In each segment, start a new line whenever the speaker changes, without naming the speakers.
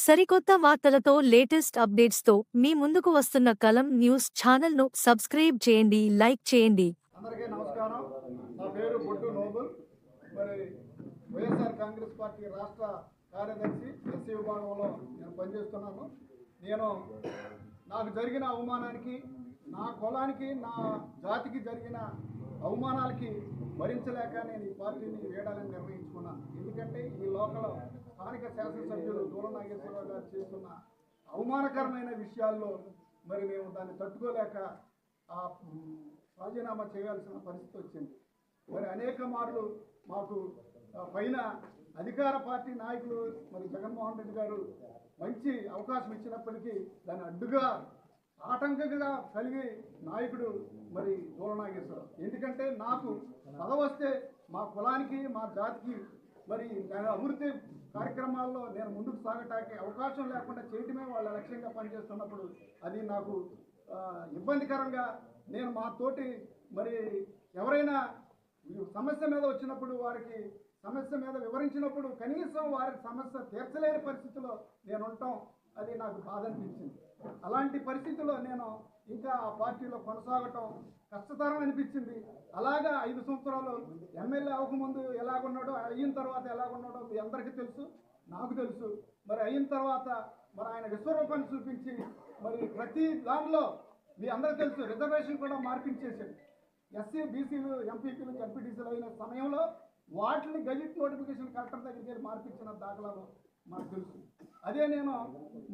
సరికొత్త వార్తలతో లేటెస్ట్ అప్డేట్స్తో మీ ముందుకు వస్తున్న కలం న్యూస్ ఛానల్ను సబ్స్క్రైబ్ చేయండి, లైక్ చేయండి.
అందరికీ నమస్కారం. నా పేరు బొడ్డు నోబుల్. మరి వైఎస్ఆర్ కాంగ్రెస్ పార్టీ రాష్ట్ర కార్యదర్శి ఎస్సీ విభాగంలో నేను పనిచేస్తున్నాను. నాకు జరిగిన అవమానానికి, నా కులానికి, నా జాతికి జరిగిన అవమానాలకి భరించలేక నేను ఈ పార్టీని వేడాలని నిర్ణయించుకున్నాను. ఎందుకంటే ఈ లోకల్ స్థానిక శాసనసభ్యులు దూల నాగేశ్వరరావు గారు చేస్తున్న అవమానకరమైన విషయాల్లో మరి మేము దాన్ని తట్టుకోలేక రాజీనామా చేయాల్సిన పరిస్థితి వచ్చింది. మరి అనేక మార్లు మాకు పైన అధికార పార్టీ నాయకులు మరి జగన్మోహన్ రెడ్డి గారు మంచి అవకాశం ఇచ్చినప్పటికీ దాన్ని అడ్డుగా ఆటంకంగా కలిగి నాయకుడు మరి దూల నాగేశ్వరరావు. ఎందుకంటే నాకు పదవి వస్తే మా కులానికి, మా జాతికి మరి అభివృద్ధి కార్యక్రమాల్లో నేను ముందుకు సాగటానికి అవకాశం లేకుండా చేయటమే వాళ్ళ లక్ష్యంగా పనిచేస్తున్నప్పుడు అది నాకు ఇబ్బందికరంగా, నేను మా తోటి మరి ఎవరైనా సమస్య మీద వచ్చినప్పుడు వారికి సమస్య మీద వివరించినప్పుడు కనీసం వారి సమస్య తీర్చలేని పరిస్థితిలో నేను ఉండటం అది నాకు బాధ అనిపించింది. అలాంటి పరిస్థితుల్లో నేను ఇంకా ఆ పార్టీలో కొనసాగటం కష్టతరం అనిపించింది. అలాగా 5 సంవత్సరాలు ఎమ్మెల్యే అవ్వకముందు ఎలాగున్నాడో, అయిన తర్వాత ఎలాగున్నాడో మీ అందరికీ తెలుసు, నాకు తెలుసు. మరి అయిన తర్వాత మరి ఆయన విశ్వరూపాన్ని చూపించి మరి ప్రతి దానిలో మీ అందరికీ తెలుసు రిజర్వేషన్ కూడా మార్పించేసాడు. ఎస్సీ, బీసీలు, ఎంపీపీలు, జడ్పీటీసీలు అయిన సమయంలో వాటిని గెజిట్ నోటిఫికేషన్ కలెక్టర్ దగ్గరికి వెళ్ళి మార్పించిన దాఖలాలు మాకు తెలుసు. అదే నేను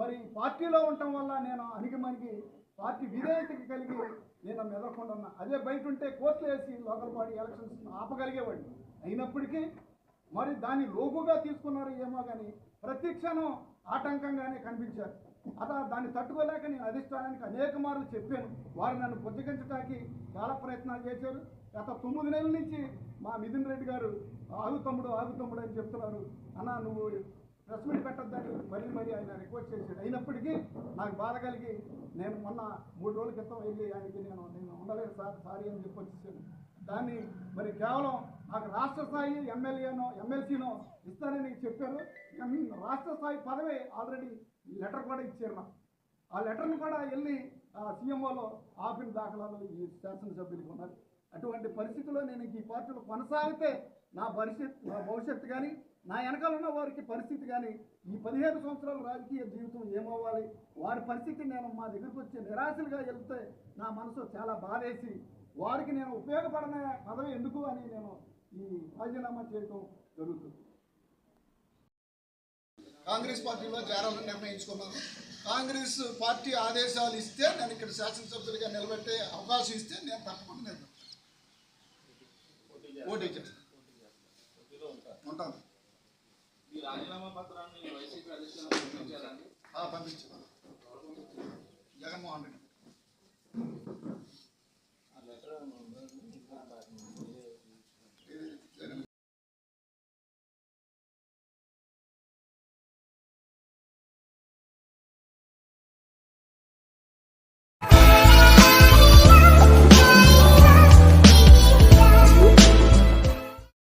మరి పార్టీలో ఉండటం వల్ల నేను అణిగిమణిగి పార్టీ విధేయతకి కలిగి నేను మెదలకుండా ఉన్నా. అదే బయట ఉంటే కోర్టులు వేసి లోకల్ బాడీ ఎలక్షన్స్ ఆపగలిగేవాడిని. అయినప్పటికీ మరి దాన్ని లోగుగా తీసుకున్నారు ఏమో కానీ ప్రతి క్షణం ఆటంకంగానే కనిపించారు. దాన్ని తట్టుకోలేక నేను అధిష్టానానికి అనేక మార్లు చెప్పాను. వారు నన్ను బుజ్జగించడానికి చాలా ప్రయత్నాలు చేశారు. గత 9 నెలల నుంచి మా మిథున్ రెడ్డి గారు ఆగు తమ్ముడు అని చెప్తున్నారు. అన్న నువ్వు ప్రెస్ మీట్ పెట్టద్దని మరీ ఆయన రిక్వెస్ట్ చేశాడు. అయినప్పటికీ నాకు బాధ కలిగి నేను మొన్న 3 రోజుల క్రితం వెళ్ళి ఆయనకి నేను ఉండలేదు సారీ అని చెప్పి వచ్చేసాను. దాన్ని మరి కేవలం నాకు రాష్ట్ర స్థాయి ఎమ్మెల్యేనో ఎమ్మెల్సీనో ఇస్తానని చెప్పారు. రాష్ట్ర స్థాయి పదవి ఆల్రెడీ లెటర్ కూడా ఇచ్చారు. ఆ లెటర్ను కూడా వెళ్ళి సీఎంఓలో ఆపిన దాఖలాలు ఈ శాసనసభ్యులకు ఉన్నారు. అటువంటి పరిస్థితుల్లో నేను ఈ పార్టీలో కొనసాగితే నా భవిష్యత్తు కానీ, నా వెనకాల ఉన్న వారికి పరిస్థితి కానీ, ఈ 15 సంవత్సరాల రాజకీయ జీవితం ఏమవ్వాలి, వారి పరిస్థితి నేను మా దగ్గరికి వచ్చే నిరాశలుగా వెళ్తే నా మనసు చాలా బాధేసి వారికి నేను ఉపయోగపడని పదవి ఎందుకు అని నేను ఈ రాజీనామా చేయడం జరుగుతుంది. కాంగ్రెస్ పార్టీలో చేరాలని నిర్ణయించుకున్నాను. కాంగ్రెస్ పార్టీ ఆదేశాలు ఇస్తే నేను ఇక్కడ శాసనసభ్యులుగా నిలబెట్టే అవకాశం ఇస్తే నేను తప్పకుండా ఓటీ చేస్తాను, ఉంటాను. పంపించాను జగన్మోహన్ రెడ్డి.